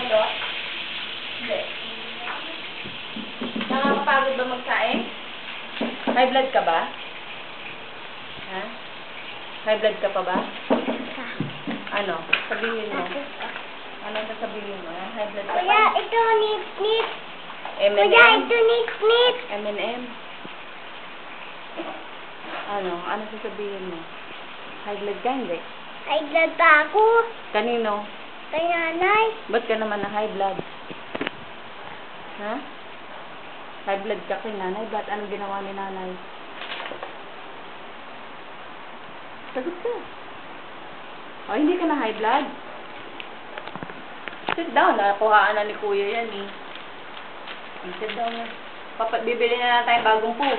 Dot? Hindi. Nakakapagod ba magsaing? High blood ka ba? Ha? High blood ka pa ba? Ano? Sabihin mo. Ano sasabihin mo? High blood ka pa? Kuya, ito nip-nip. M&M? Kuya, ito nip-nip. M&M? Ano? Ano sasabihin mo? High blood ka, hindi? High blood pa ako. Kanino? Kay nanay. Ba't ka naman na high blood? Ha? High blood ka kay nanay? Ba't anong ginawa ni nanay? Sagot ka. O, hindi ka na high blood? Sit down. Nakuhaan na ni kuya yan eh. Sit down na. Bibili na tayong bagong po.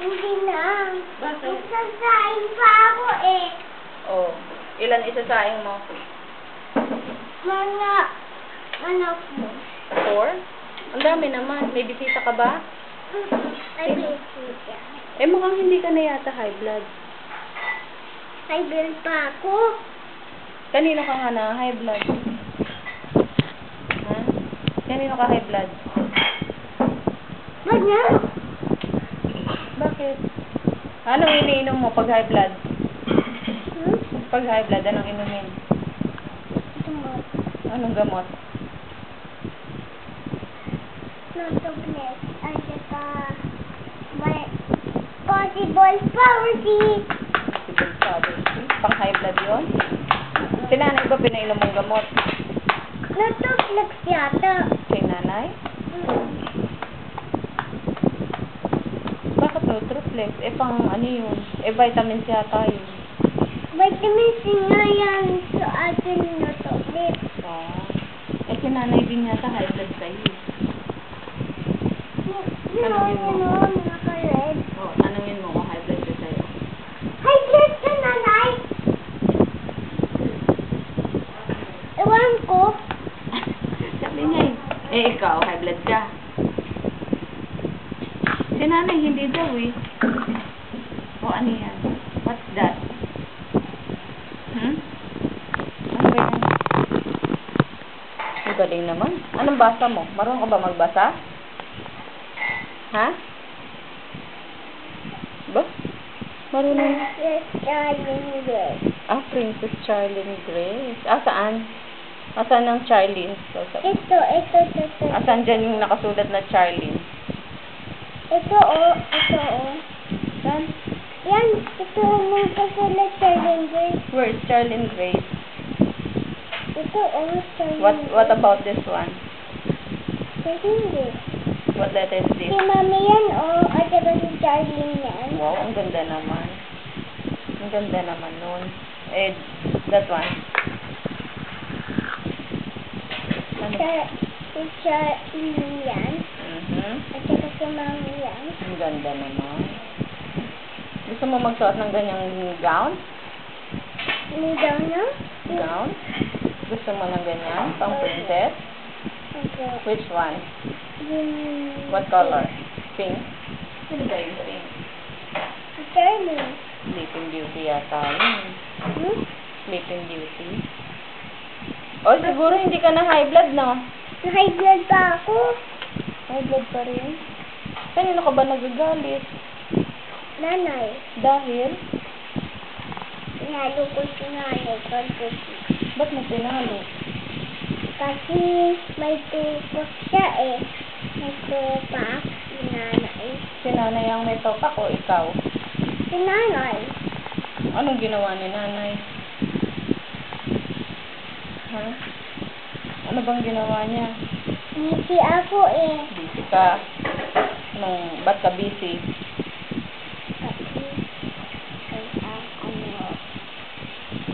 Hindi na. Bakit? Magsasain pa ako eh. Oh, ilan isasaing mo? Mga anak mo. 4? Ang dami naman. May bisita ka ba? Ay, bisita. Eh, mukhang hindi ka na yata high blood. High blood pa ako. Kanino ka nga na high blood? Ha? Kanino ka high blood? Wag na. Bakit? Anong iniinom mo pag high blood? Pag high blood, anong inumin? Tumot. Anong gamot? Notoblet. Ay, saka may possible poverty. Possible poverty? Pang high blood yun? Si nanay ba pinainom mong gamot? Notoblet yata. Kay nanay? Bakit Nutroflex? Eh, pang ano yun? Eh, vitamins yata yun. Vitamin C nga yan sa atin notoblet. Oh. Eh, si nanay din yata high blood sa'yo. Tanungin mo. Naka-red. Oh, tanungin mo kung high blood ka sa'yo. High blood ka, nanay? Ewan ko. Sabi niya eh. Eh, ikaw, high blood ka. Si nanay, hindi daw eh. O, ano yan? What's that? Ano ba yan? Ang galing naman. Anong basa mo? Marunong ka ba magbasa? Ha? Ba? Marunong. Yes, darling, yes. Ah, Princess Charlene Grace. Ah, saan? Asan ang Charlene? So, Ito. asan dyan yung nakasulat na Charlene? Ito, oh. Saan? Yan, ito yung kasulat Charlene Grace. Where's Charlene Grace? Ito, oh, Charlene What about this one? Charlene Grace. What letter is this? Si Mami yan, oh. At saka si Charlene yan. Wow, ang ganda naman. Ang ganda naman nun. Eh, that one. Ano? Si Charlene yan. At saka si Mami yan. Ang ganda naman. Gusto mo magsuot ng ganyang gown? Hindi daw, no? Gown? Gusto mo ng ganyan? Pang princess? Okay. Which one? Yung... What color? Pink? Sino ba yung pink? Si Charlene. Sleeping Beauty yata yun. Sleeping Beauty. O, siguro hindi ka na high blood, no? High blood pa ako. High blood pa rin. Kanino ka ba nagagalit? Nanay. Dahil? Pinalo ko si nanay. Ba't mo pinalo? Kasi may tupak siya eh. May tupak si nanay. Si nanay ang may topak o ikaw? Si nanay. Anong ginawa ni nanay? Ha? Ano bang ginawa niya? Busy ako eh. Busy ka. Ba't ka busy? Kasi,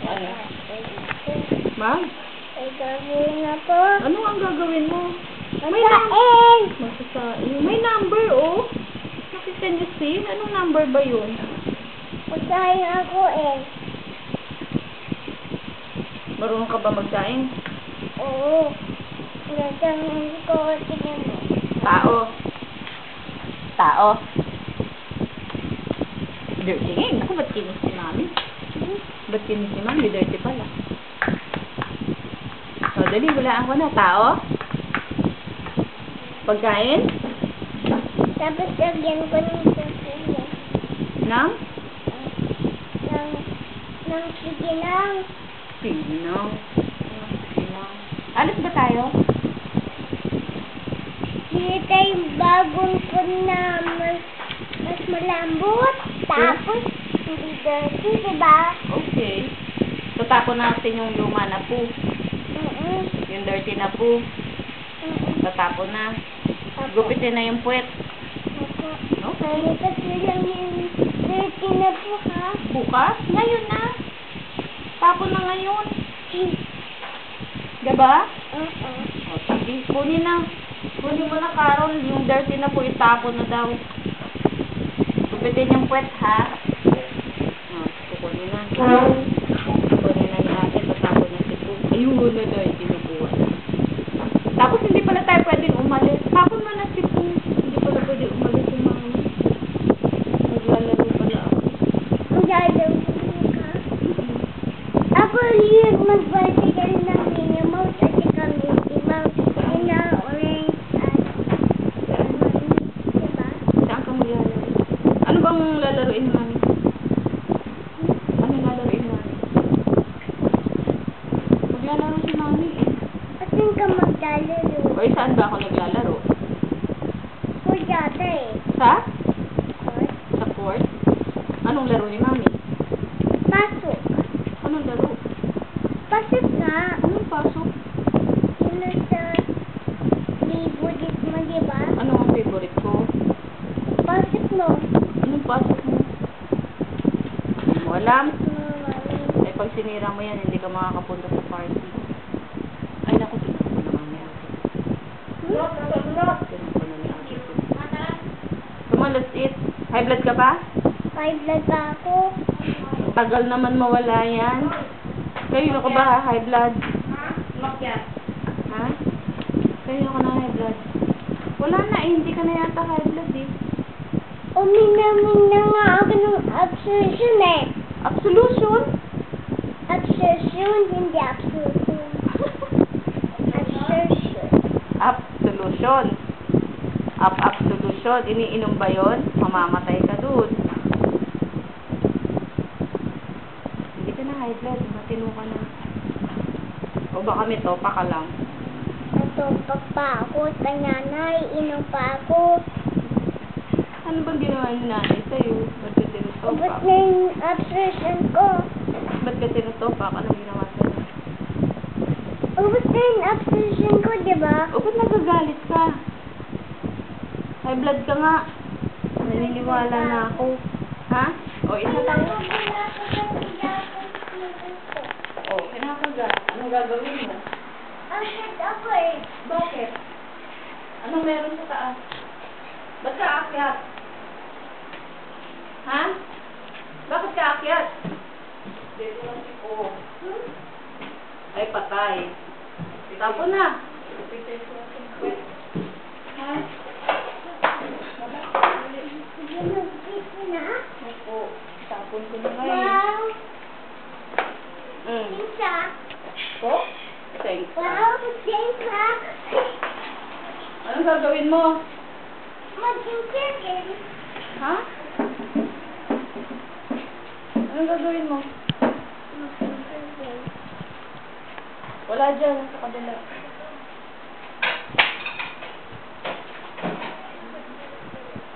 Ano? Ma'am? ay gagawin na po. Ano ang gagawin mo? Magkain! Magsasain. May number, oh. Can you see? Anong number ba yun? Magkain ako eh. Marunong ka ba magsaing? Oo. Nagsasain ko. Tingnan mo. Tao. Tao. Dirty nga. Naku, ba't kinis si mami? Ba't kinis si mami? Dirty pala. O, Dali, hulaan ko na. Tao? Pagkain? Tapos lagyan ko ng sisiling. Nang? Ng siginang. Sinang. Alis ba tayo? Dito tayo bagong food na mas malambot. Tapos, hindi dirty, diba? Okay. Tatapon natin yung luma na po. Yung dirty na po. Tatapon na. Gupitin na yung puwet. Okay. Lipat na lang yung dirty na po, ha? Bukas? Ngayon na. Tapon na ngayon. Diba? Oo. O, sige. Kunin na. Kunin mo na, Carol. Yung dirty na po, itapon na daw. Gupitin yung puwet, ha? O, kukunin na. Kukunin na natin. Tatapon na si po. Ayun na daw. Kinukuha na. Tapos, hindi pala tayo pwedeng umalis. Tapon mo na si po. Hindi pala pwedeng umalis si mami. Naglalaro pala ako. Magdalaw ka. Ako yung mag-vertical ng Minnie Mouse at saka Mickey Mouse. Yun na orange at diba? Saan ka maglalaro? Ano bang lalaruin ni mami? Ano lalaruin ni mami? Maglalaro si mami eh. At saan ka magdalaro? Or saan ba ako naglalaro? O yata eh. Sa? Court. Sa court? Anong laro ni mami? Pasok. Anong laro? Pasok nga. Anong pasok? Yun na sa favorite mo, diba? Ano ang favorite ko? Pasok mo. Anong pasok mo? Wala. Mami. Ay, pag sinira mo yan, hindi ka makakapunta sa party. Ay, naku, tignan ko naman ni ate. Tignan ko na ni ate. Come on, let's eat. High blood ka ba? High blood pa ako. Tagal naman mawala yan. Kayo ka ba ha? High blood? Ha? Kayo ka na high blood? Wala na eh. Hindi ka na yata high blood eh. Uminamin na nga ako ng absorption eh. Absolution? Absorption, hindi absorption. Absorption. Absolution. Absolution. Iniinom ba yun? Mamamatay ka dun. Hindi ka na high blood. Matino ka na. O baka may topa ka lang. Natupag pa ako sa nanay. Inom pa ako. Ano bang ginawa ni nanay sa'yo? Ba't ka tinutopa? Ubus na yung absorption ko. Ba't ka tinutopa? Anong ginawa sa'yo? Ubus na yung absorption ko, diba? O ba't nagagalit ka? High blood ka nga. Naniniwala na ako. Ha? O, isa tayo. O, kinakaga. Anong gagawin mo? Akit ako eh. Bakit? Anong meron sa taas? Ba't ka aakyat? Ha? Bakit ka aakyat? Dito lang si Po. Ay, patay. Tapon na. Ha? Opo. Tapon ko na ngayon. Wow! Mm. Thanks Po? Thanks. Wow! Thanks Anong gagawin mo? Mag-chicken. Ha? Anong gagawin mo? Wala dyan. Sa kabila.